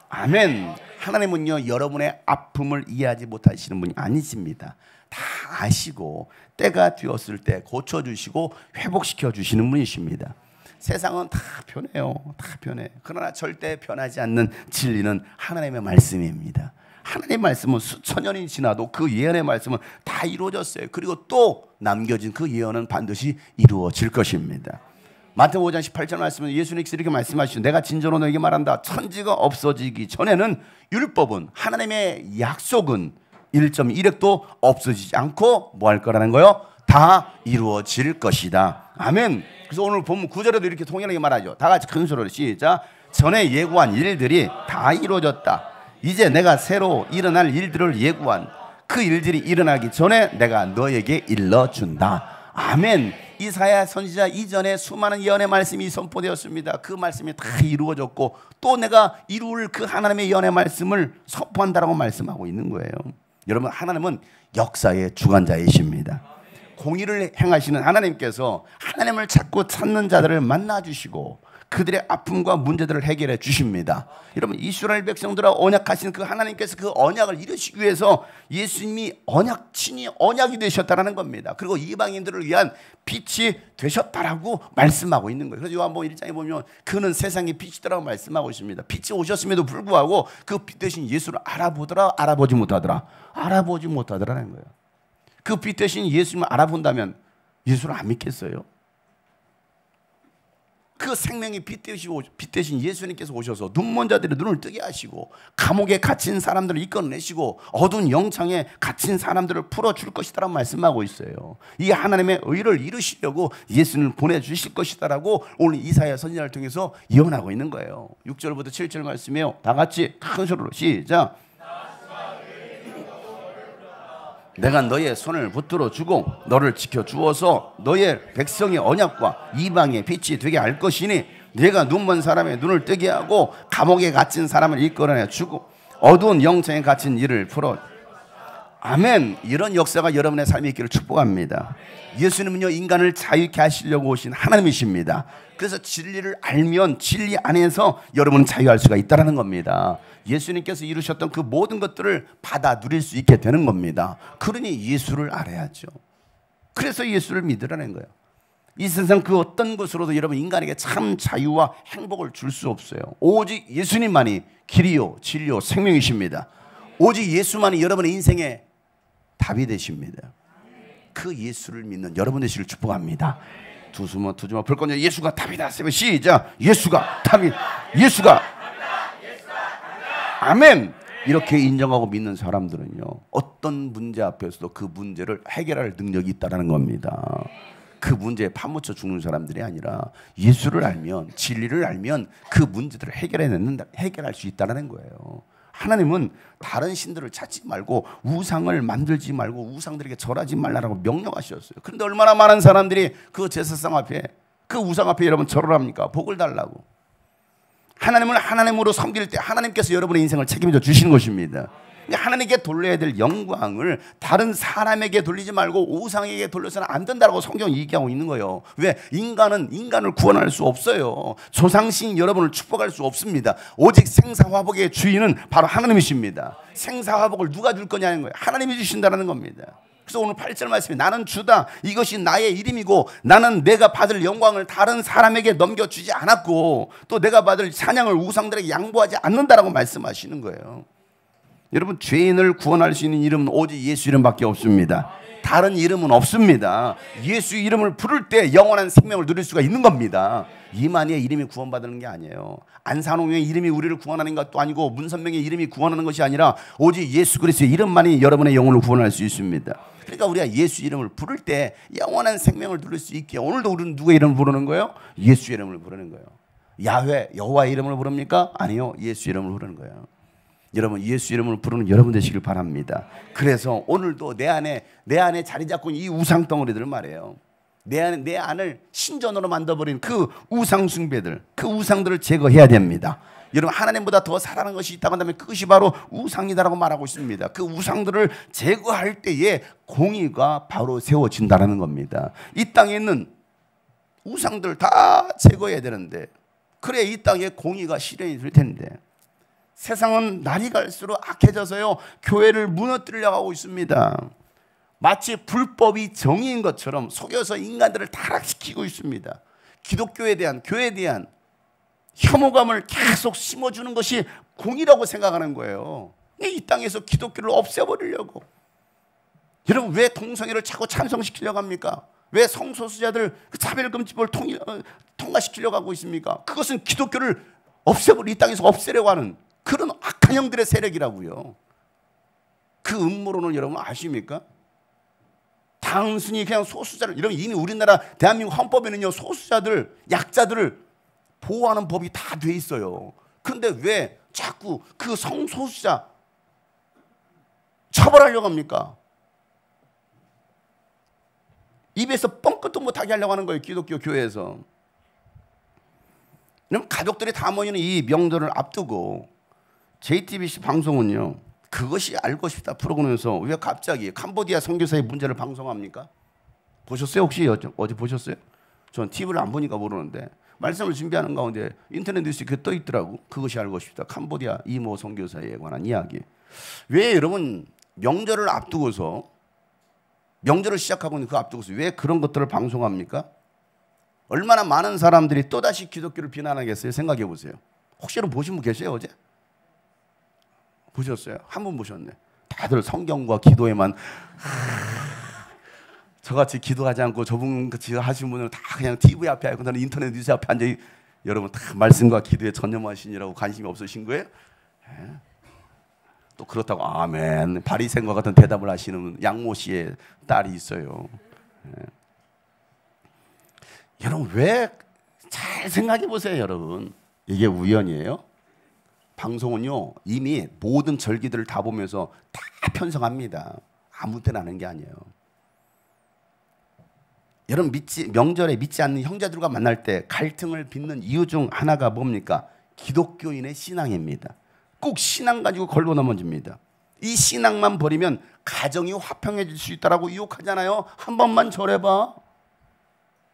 아멘. 하나님은요, 여러분의 아픔을 이해하지 못하시는 분이 아니십니다. 다 아시고 때가 되었을 때 고쳐주시고 회복시켜 주시는 분이십니다. 세상은 다 변해요. 다 변해. 그러나 절대 변하지 않는 진리는 하나님의 말씀입니다. 하나님의 말씀은 수천 년이 지나도 그 예언의 말씀은 다 이루어졌어요. 그리고 또 남겨진 그 예언은 반드시 이루어질 것입니다. 마태복음 5장 18절 말씀은 예수님께서 이렇게 말씀하시죠. 내가 진정으로 너에게 말한다. 천지가 없어지기 전에는 율법은, 하나님의 약속은 1.1획도 없어지지 않고 뭐 할 거라는 거요? 다 이루어질 것이다. 아멘. 그래서 오늘 본문 9절에도 이렇게 통일하게 말하죠. 다 같이 큰 소리로 시작. 전에 예고한 일들이 다 이루어졌다. 이제 내가 새로 일어날 일들을 예고한 그 일들이 일어나기 전에 내가 너에게 일러준다. 아멘. 이사야 선지자 이전에 수많은 예언의 말씀이 선포되었습니다. 그 말씀이 다 이루어졌고 또 내가 이룰 그 하나님의 예언의 말씀을 선포한다라고 말씀하고 있는 거예요. 여러분, 하나님은 역사의 주관자이십니다. 공의를 행하시는 하나님께서 하나님을 자꾸 찾는 자들을 만나주시고 그들의 아픔과 문제들을 해결해 주십니다. 여러분, 이스라엘 백성들과 언약하신 그 하나님께서 그 언약을 이루시기 위해서 예수님이 친히 언약이 되셨다는 겁니다. 그리고 이방인들을 위한 빛이 되셨다라고 말씀하고 있는 거예요. 그래서 요한복음 1장에 보면 그는 세상의 빛이더라고 말씀하고 있습니다. 빛이 오셨음에도 불구하고 그 빛 대신 예수를 알아보더라, 알아보지 못하더라. 알아보지 못하더라는 거예요. 그 빛 대신 예수님을 알아본다면 예수를 안 믿겠어요? 그 생명의 빛 대신 예수님께서 오셔서 눈먼 자들의 눈을 뜨게 하시고 감옥에 갇힌 사람들을 이끌어내시고 어두운 영창에 갇힌 사람들을 풀어줄 것이다라고 말씀하고 있어요. 이 하나님의 의를 이루시려고 예수님을 보내주실 것이다라고 오늘 이사야 선지자를 통해서 예언하고 있는 거예요. 6절부터 7절 말씀이에요. 다 같이 큰 소리로 시작. 내가 너의 손을 붙들어 주고 너를 지켜 주어서 너의 백성의 언약과 이방의 빛이 되게 할 것이니 네가 눈먼 사람의 눈을 뜨게 하고 감옥에 갇힌 사람을 이끌어내 주고 어두운 영창에 갇힌 이를 풀어. 아멘. 이런 역사가 여러분의 삶에 있기를 축복합니다. 예수님은요, 인간을 자유케 하시려고 오신 하나님이십니다. 그래서 진리를 알면 진리 안에서 여러분은 자유할 수가 있다는 겁니다. 예수님께서 이루셨던 그 모든 것들을 받아 누릴 수 있게 되는 겁니다. 그러니 예수를 알아야죠. 그래서 예수를 믿으라는 거예요. 이 세상 그 어떤 것으로도 여러분 인간에게 참 자유와 행복을 줄 수 없어요. 오직 예수님만이 길이요 진리요 생명이십니다. 오직 예수만이 여러분의 인생의 답이 되십니다. 그 예수를 믿는 여러분 되시길 축복합니다. 두 주먹 불건져 예수가 답이다. 시작. 예수가 답이. 예수가. 아멘. 이렇게 인정하고 믿는 사람들은요, 어떤 문제 앞에서도 그 문제를 해결할 능력이 있다는 겁니다. 그 문제에 파묻혀 죽는 사람들이 아니라 예수를 알면, 진리를 알면 그 문제들을 해결할 수 있다는 거예요. 하나님은 다른 신들을 찾지 말고 우상을 만들지 말고 우상들에게 절하지 말라고 명령하셨어요. 그런데 얼마나 많은 사람들이 그 제사상 앞에, 그 우상 앞에 여러분 절을 합니까? 복을 달라고. 하나님을 하나님으로 섬길 때 하나님께서 여러분의 인생을 책임져 주시는 것입니다. 하나님께 돌려야 될 영광을 다른 사람에게 돌리지 말고 우상에게 돌려서는 안 된다고 성경이 얘기하고 있는 거예요. 왜? 인간은 인간을 구원할 수 없어요. 조상신 여러분을 축복할 수 없습니다. 오직 생사화복의 주인은 바로 하나님이십니다. 생사화복을 누가 줄 거냐는 거예요. 하나님이 주신다는 겁니다. 그래서 오늘 8절 말씀이 나는 주다, 이것이 나의 이름이고 나는 내가 받을 영광을 다른 사람에게 넘겨주지 않았고 또 내가 받을 찬양을 우상들에게 양보하지 않는다라고 말씀하시는 거예요. 여러분, 죄인을 구원할 수 있는 이름은 오직 예수 이름밖에 없습니다. 다른 이름은 없습니다. 예수 이름을 부를 때 영원한 생명을 누릴 수가 있는 겁니다. 이만희의 이름이 구원받는 게 아니에요. 안산홍의 이름이 우리를 구원하는 것도 아니고 문선명의 이름이 구원하는 것이 아니라 오직 예수 그리스도의 이름만이 여러분의 영혼을 구원할 수 있습니다. 그러니까 우리가 예수 이름을 부를 때 영원한 생명을 누릴 수 있게, 오늘도 우리는 누구의 이름을 부르는 거예요? 예수 이름을 부르는 거예요. 야훼, 여호와의 이름을 부릅니까? 아니요, 예수 이름을 부르는 거예요. 여러분, 예수 이름을 부르는 여러분 되시길 바랍니다. 그래서 오늘도 내 안에 자리 잡고 있는 이 우상 덩어리들을 말해요. 내 안을 신전으로 만들어버린 그 우상 숭배들, 그 우상들을 제거해야 됩니다. 여러분, 하나님보다 더 사랑하는 것이 있다고 한다면 그것이 바로 우상이다라고 말하고 있습니다. 그 우상들을 제거할 때에 공의가 바로 세워진다는 겁니다. 이 땅에 있는 우상들 다 제거해야 되는데, 그래야 이 땅에 공의가 실현이 될 텐데, 세상은 날이 갈수록 악해져서요, 교회를 무너뜨리려고 하고 있습니다. 마치 불법이 정의인 것처럼 속여서 인간들을 타락시키고 있습니다. 기독교에 대한, 교회에 대한 혐오감을 계속 심어주는 것이 공의라고 생각하는 거예요. 이 땅에서 기독교를 없애버리려고. 여러분, 왜 동성애를 자꾸 찬성시키려고 합니까? 왜 성소수자들 차별금지법을 통과시키려고 하고 있습니까? 그것은 기독교를 이 땅에서 없애려고 하는 그런 악한 형들의 세력이라고요. 그 음모론을 여러분 아십니까? 단순히 그냥 소수자를, 여러분 이미 우리나라 대한민국 헌법에는요, 소수자들, 약자들을 보호하는 법이 다 돼 있어요. 그런데 왜 자꾸 그 성소수자 처벌하려고 합니까? 입에서 뻥끗도 못하게 하려고 하는 거예요, 기독교 교회에서. 그럼 가족들이 다 모이는 이 명절을 앞두고 JTBC 방송은요, 그것이 알고 싶다 프로그램에서 왜 갑자기 캄보디아 선교사의 문제를 방송합니까? 보셨어요? 혹시 어제 보셨어요? 전 TV를 안 보니까 모르는데 말씀을 준비하는 가운데 인터넷 뉴스에 그게 떠 있더라고. 그것이 알고 싶다, 캄보디아 이모 선교사에 관한 이야기. 왜 여러분 명절을 앞두고서, 명절을 시작하고 있는 그 앞두고서 왜 그런 것들을 방송합니까? 얼마나 많은 사람들이 또다시 기독교를 비난하겠어요? 생각해 보세요. 혹시 여러분 보신 분 계세요? 어제? 보셨어요? 한 분 보셨네. 다들 성경과 기도에만 저같이 기도하지 않고 저분 같이 하신 분은 다 그냥 TV 앞에 하고 나는 인터넷 뉴스 앞에 앉아, 여러분 다 말씀과 기도에 전념하시니라고 관심이 없으신 거예요? 예? 또 그렇다고 아멘 바리새인과 같은 대답을 하시는 양모 씨의 딸이 있어요. 예. 여러분, 왜, 잘 생각해 보세요. 여러분, 이게 우연이에요? 방송은요, 이미 모든 절기들을 다 보면서 다 편성합니다. 아무 때나 하는 게 아니에요. 여러분, 명절에 믿지 않는 형제들과 만날 때 갈등을 빚는 이유 중 하나가 뭡니까? 기독교인의 신앙입니다. 꼭 신앙 가지고 걸고 넘어집니다. 이 신앙만 버리면 가정이 화평해질 수 있다라고 유혹하잖아요. 한 번만 절해봐,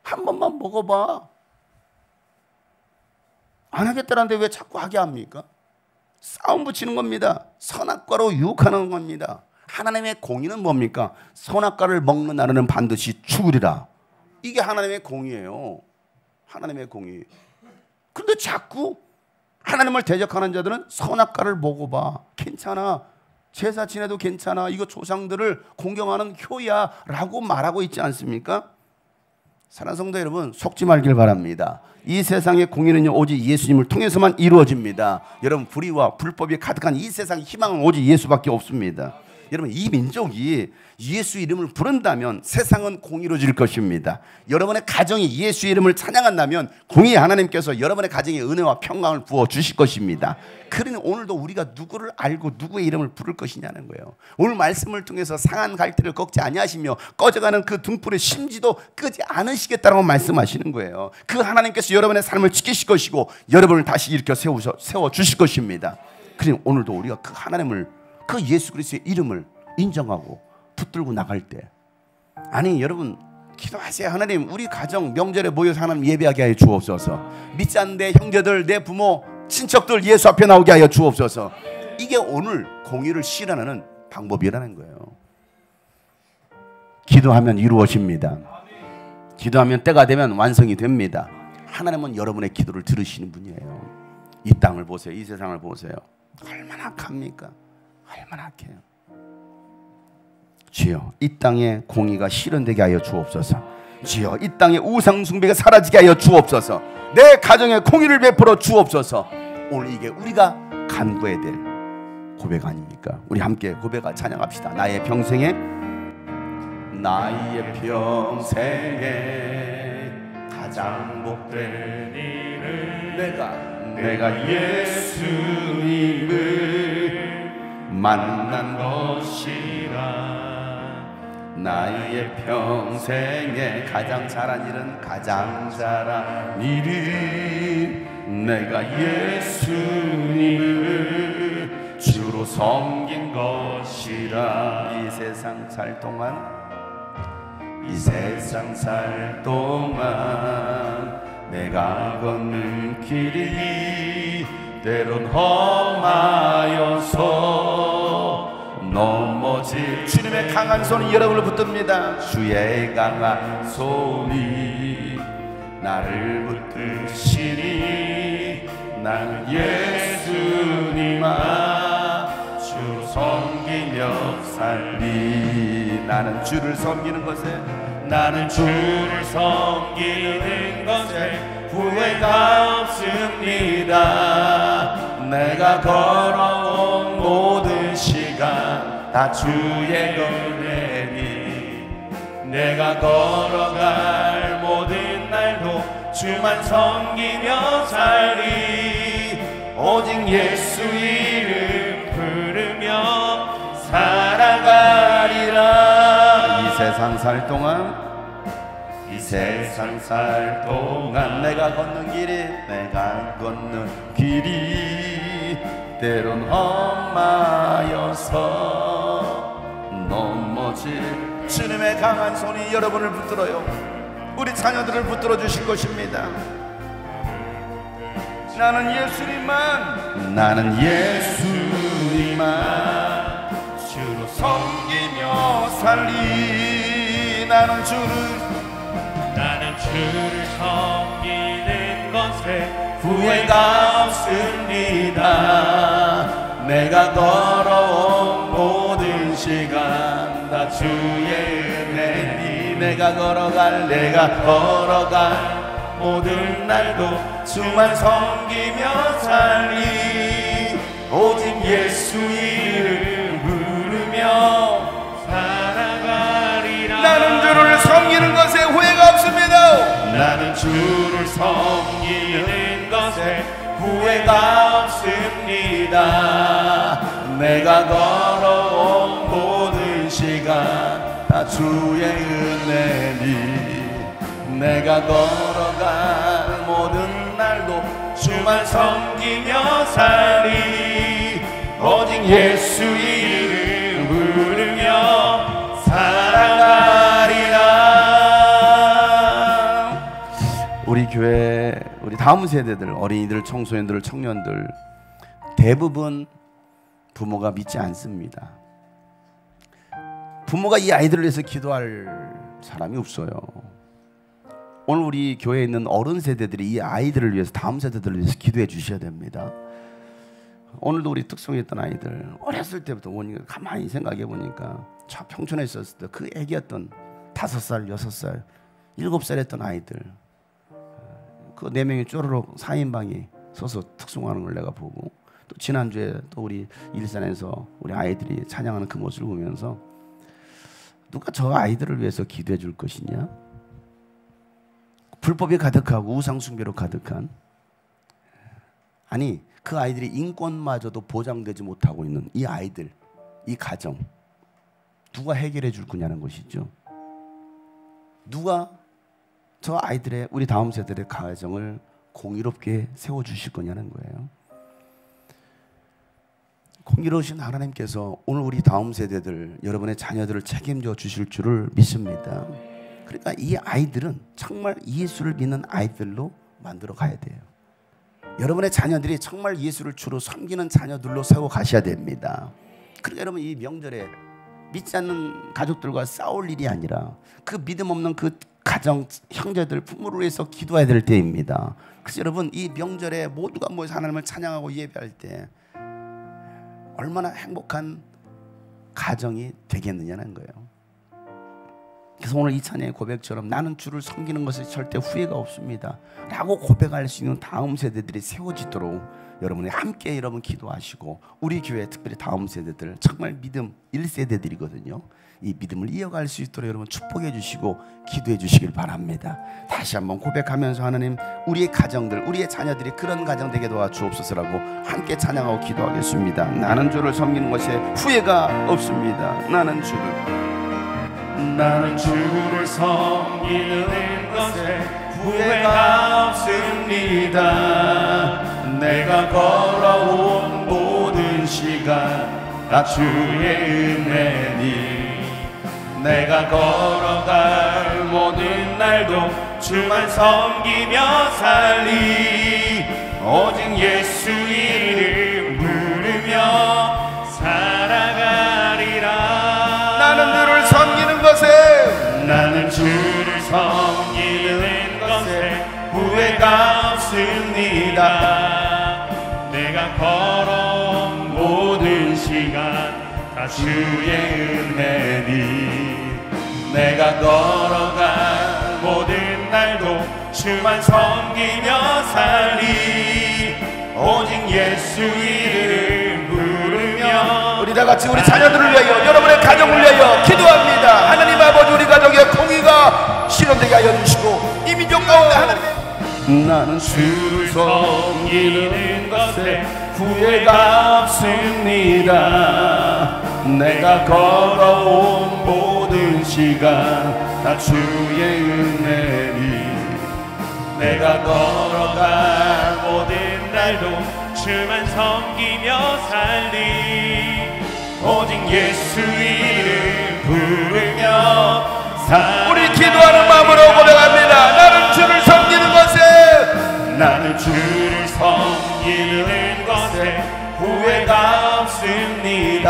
한 번만 먹어봐. 안 하겠다는데 왜 자꾸 하게 합니까? 싸움 붙이는 겁니다. 선악과로 유혹하는 겁니다. 하나님의 공의는 뭡니까? 선악과를 먹는 나라는 반드시 죽으리라. 이게 하나님의 공의예요. 하나님의 공의. 그런데 자꾸 하나님을 대적하는 자들은 선악과를 먹어봐, 괜찮아, 제사 지내도 괜찮아, 이거 조상들을 공경하는 효야 라고 말하고 있지 않습니까? 사랑하는 성도 여러분, 속지 말길 바랍니다. 이 세상의 공의는요, 오직 예수님을 통해서만 이루어집니다. 여러분, 불의와 불법이 가득한 이 세상의 희망은 오직 예수밖에 없습니다. 여러분, 이 민족이 예수 이름을 부른다면 세상은 공의로워질 것입니다. 여러분의 가정이 예수 이름을 찬양한다면 공의 하나님께서 여러분의 가정에 은혜와 평강을 부어 주실 것입니다. 그러니 오늘도 우리가 누구를 알고 누구의 이름을 부를 것이냐는 거예요. 오늘 말씀을 통해서 상한 갈대를 꺾지 아니하시며 꺼져가는 그 등불의 심지도 끄지 않으시겠다라고 말씀하시는 거예요. 그 하나님께서 여러분의 삶을 지키실 것이고 여러분을 다시 일으켜 세워 주실 것입니다. 그러니 오늘도 우리가 그 하나님을, 그 예수 그리스도의 이름을 인정하고 붙들고 나갈 때, 아니 여러분 기도하세요. 하나님, 우리 가정 명절에 모여서 하나님 예배하게 하여 주옵소서. 믿지 않는 내 형제들, 내 부모, 친척들 예수 앞에 나오게 하여 주옵소서. 이게 오늘 공의를 실현하는 방법이라는 거예요. 기도하면 이루어집니다. 기도하면 때가 되면 완성이 됩니다. 하나님은 여러분의 기도를 들으시는 분이에요. 이 땅을 보세요. 이 세상을 보세요. 얼마나 악합니까? 얼마나 악해요. 주여, 이 땅에 공의가 실현되게 하여 주옵소서. 주여, 이 땅에 우상 숭배가 사라지게 하여 주옵소서. 내 가정에 공의를 베풀어 주옵소서. 오늘 이게 우리가 간구해야 될 고백 아닙니까? 우리 함께 고백하 찬양합시다. 나의 평생에 가장 복된 일을 내가 예수님을 만난 것이라. 나의 평생에 가장 잘한 일은 내가 예수님을 주로 섬긴 것이라. 이 세상 살 동안 내가 걷는 길이 때론 험하여서 넘어질 주님의 강한 손이 여러분을 붙듭니다. 주의 강한 손이 나를 붙드시니 나는 예수님아 주 섬기며 살리. 나는 주를 섬기는 것에 후회가 없습니다. 내가 걸어온 모든 시간 다 주의 은혜니 내가 걸어갈 모든 날도 주만 섬기며 살리. 오직 예수 이름 부르며 살아가리라. 이 세상 살 동안 내가 걷는 길이 때론 험하여서 넘어질 주님의 강한 손이 여러분을 붙들어요. 우리 자녀들을 붙들어 주실 것입니다. 나는 예수님만 주로 섬기며 살리. 나는 주를 섬기는 것에 후회가 없습니다. 내가 걸어온 모든 시간 다 주의 은혜니 내가 걸어갈 모든 날도 주만 섬기며 살리. 오직 예수 이름 부르며 살아가리라. 나는 주를 섬기는 것에 후회가 없습니다. 나는 주를 섬기는 것에 후회가 없습니다. 내가 걸어온 모든 시간 다 주의 은혜니 내가 걸어간 모든 날도 주만 섬기며 살리. 오직 예수 이름 부르며 살아가리라. 우리 교회 우리 다음 세대들 어린이들, 청소년들, 청년들 대부분 부모가 믿지 않습니다. 부모가 이 아이들을 위해서 기도할 사람이 없어요. 오늘 우리 교회에 있는 어른 세대들이 이 아이들을 위해서, 다음 세대들을 위해서 기도해 주셔야 됩니다. 오늘도 우리 특성했던 아이들 어렸을 때부터 보니까 가만히 생각해 보니까 저 평촌에 있었을 때 그 애기였던 5살, 6살, 7살 했던 아이들 그 4명이 쪼르륵 4인방이 서서 특송하는 걸 내가 보고 또 지난주에 또 우리 일산에서 우리 아이들이 찬양하는 그 모습을 보면서 누가 저 아이들을 위해서 기도해 줄 것이냐? 불법이 가득하고 우상숭배로 가득한, 아니 그 아이들이 인권마저도 보장되지 못하고 있는 이 아이들, 이 가정 누가 해결해 줄 거냐는 것이죠. 누가 저 아이들의, 우리 다음 세대의 가정을 공의롭게 세워주실 거냐는 거예요. 공의로우신 하나님께서 오늘 우리 다음 세대들, 여러분의 자녀들을 책임져 주실 줄을 믿습니다. 그러니까 이 아이들은 정말 예수를 믿는 아이들로 만들어 가야 돼요. 여러분의 자녀들이 정말 예수를 주로 섬기는 자녀들로 세워 가셔야 됩니다. 그러니까 여러분 이 명절에 믿지 않는 가족들과 싸울 일이 아니라 그 믿음 없는 그 가정, 형제들, 부모를 위해서 기도해야 될 때입니다. 그래서 여러분 이 명절에 모두가 모여서 하나님을 찬양하고 예배할 때 얼마나 행복한 가정이 되겠느냐는 거예요. 그래서 오늘 이 찬양의 고백처럼 나는 주를 섬기는 것에 절대 후회가 없습니다 라고 고백할 수 있는 다음 세대들이 세워지도록 여러분이 함께 여러분 기도하시고, 우리 교회 특별히 다음 세대들 정말 믿음 1세대들이거든요. 이 믿음을 이어갈 수 있도록 여러분 축복해 주시고 기도해 주시길 바랍니다. 다시 한번 고백하면서 하나님, 우리의 가정들, 우리의 자녀들이 그런 가정 되게 도와주옵소서라고 함께 찬양하고 기도하겠습니다. 나는 주를 섬기는 것에 후회가 없습니다. 나는 주를 섬기는 것에 후회가 없습니다. 내가 걸어온 모든 시간 다 주의 은혜니, 내가 걸어갈 모든 날도 주만 섬기며 살리. 오직 예수 이름 부르며 살아가리라. 나는 주를 섬기는 것에 후회가 없습니다. 내가 걸어온 모든 시간 다 주의 은혜니, 내가 걸어간 모든 날도 주만 섬기며 살리. 오직 예수 이름 부르며 우리 다 같이 우리 자녀들을 위하여, 여러분의 가정을 위하여 기도합니다. 하나님 아버지, 우리 가정의 공의가 실현되게 하여 주시고 이 민족 가운데 하나님의 나는 주를 섬기는 것에 후회가 없습니다. 내가 걸어온 모든 시간 다 주의 은혜니, 내가 걸어간 모든 날도 주만 섬기며 살리. 오직 예수 이름 부르며 우리 기도하는 마음으로 고백합니다. 나는 주를 섬기는 것에 후회가 없습니다.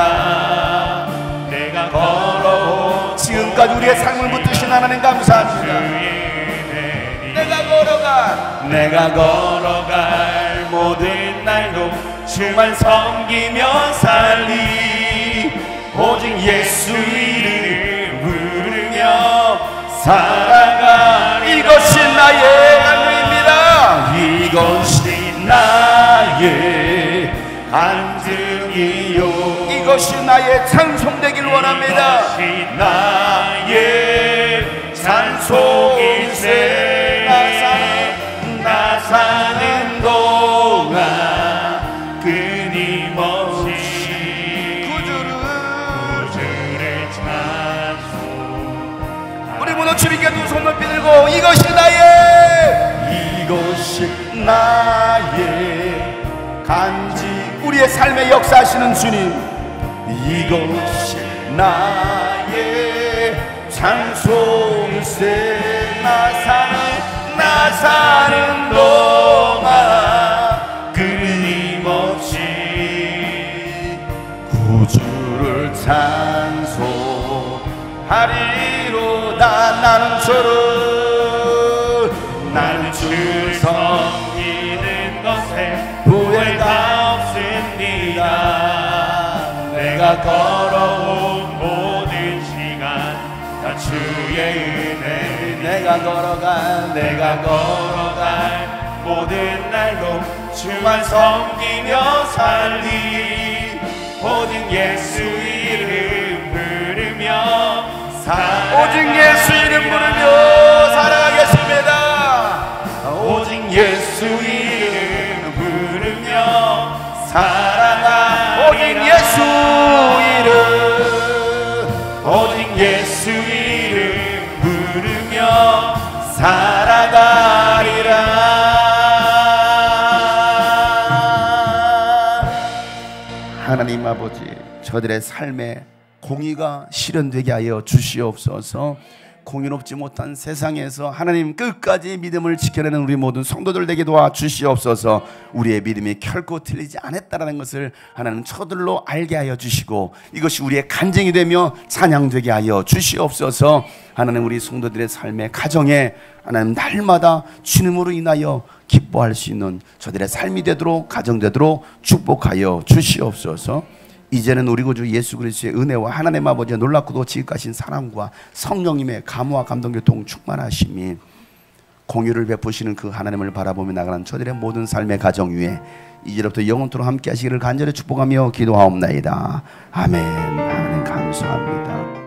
내가 걸어온 지금까지 우리의 삶을 붙드신 하나님 감사합니다. 내가 걸어갈 모든 날도 주만 섬기며 살리. 오직 예수 이름 부르며 살아가리. 이것이 나의 안위입니다. 이것이 나의 간증이요, 이것이 나의 찬송되길 원합니다. 이것이 나의 찬송일세. 나 사는 동안 끊임없이 구주를 찬송. 우리 모두 주님께 두 손 높이 들고 이것이 나의 간지, 우리의 삶에 역사하시는 주님, 이것이 나의 찬송일세. 나 사는 동안 끊임없이 구주를 찬송하리로다. 나는 주를 섬기는 것에 후회가 없습니다. 내가 걸어온 모든 시간 다 주의 은혜. 내가 걸어갈 모든 날도 주만 섬기며 살리 오직 예수 이름 부르며 오직 예수 이름 부르며 살아가겠습니다. 오직 예수 이름 부르며 살아가리라. 오직 예수 이름 오직 예수 이름 부르며 살아가리라. 하나님 아버지, 저들의 삶에 공의가 실현되게 하여 주시옵소서. 공의롭지 못한 세상에서 하나님 끝까지 믿음을 지켜내는 우리 모든 성도들 되게 도와주시옵소서. 우리의 믿음이 결코 틀리지 않았다는 것을 하나님 저들로 알게 하여 주시고 이것이 우리의 간증이 되며 찬양되게 하여 주시옵소서. 하나님 우리 성도들의 삶의 가정에 하나님 날마다 주님으로 인하여 기뻐할 수 있는 저들의 삶이 되도록 가정되도록 축복하여 주시옵소서. 이제는 우리 구주 예수 그리스도의 은혜와 하나님 아버지의 놀랍고도 지극하신 사랑과 성령님의 감화와 감동교통 충만하심이 공유를 베푸시는 그 하나님을 바라보며 나가는 저들의 모든 삶의 가정 위에 이제부터 영원토록 함께 하시기를 간절히 축복하며 기도하옵나이다. 아멘. 하나님 감사합니다.